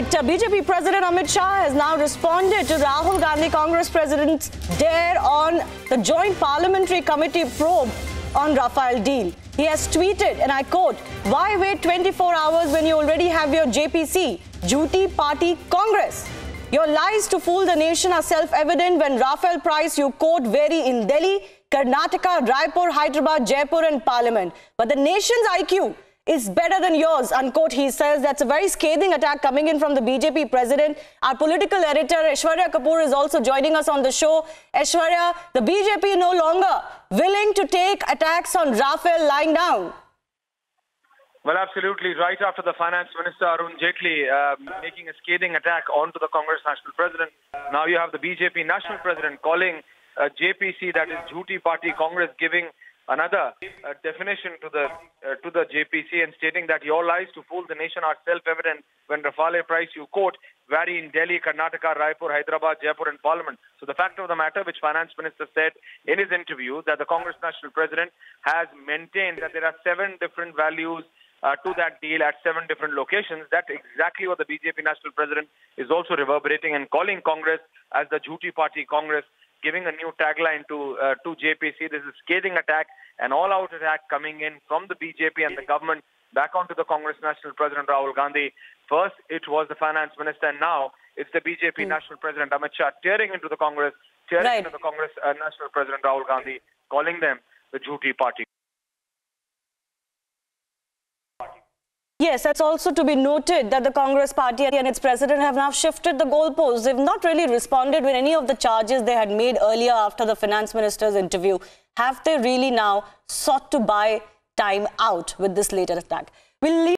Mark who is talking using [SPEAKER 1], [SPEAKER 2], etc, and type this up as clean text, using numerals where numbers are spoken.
[SPEAKER 1] Right, BJP President Amit Shah has now responded to Rahul Gandhi Congress President's dare on the Joint Parliamentary Committee probe on Rafale deal. He has tweeted, and I quote, "Why wait 24 hours when you already have your JPC, Jhuti Party Congress? Your lies to fool the nation are self-evident when Rafale price you quote vary in Delhi, Karnataka, Raipur, Hyderabad, Jaipur and Parliament. But the nation's IQ is better than yours," unquote, he says. That's a very scathing attack coming in from the BJP president. Our political editor, Aishwarya Kapoor, is also joining us on the show. Aishwarya, the BJP no longer willing to take attacks on Rafale lying down.
[SPEAKER 2] Well, absolutely. Right after the Finance Minister, Arun Jaitley, making a scathing attack onto the Congress National President, now you have the BJP National President calling JPC, that is Jhuti Party Congress, giving another definition to the JPC and stating that your lies to fool the nation are self-evident when Rafale price you quote vary in Delhi, Karnataka, Raipur, Hyderabad, Jaipur and Parliament. So the fact of the matter, which Finance Minister said in his interview, that the Congress National President has maintained that there are 7 different values to that deal at 7 different locations. That's exactly what the BJP National President is also reverberating and calling Congress as the Jhuti Party Congress, giving a new tagline to JPC. This is a scathing attack, an all-out attack coming in from the BJP and the government back onto the Congress National President Rahul Gandhi. First, it was the Finance Minister, and now it's the BJP National President Amit Shah tearing into the Congress, into the Congress National President Rahul Gandhi, calling them the Jhuti Party.
[SPEAKER 1] Yes, that's also to be noted that the Congress party and its president have now shifted the goalposts. They've not really responded with any of the charges they had made earlier after the finance minister's interview. Have they really now sought to buy time out with this later attack? We'll leave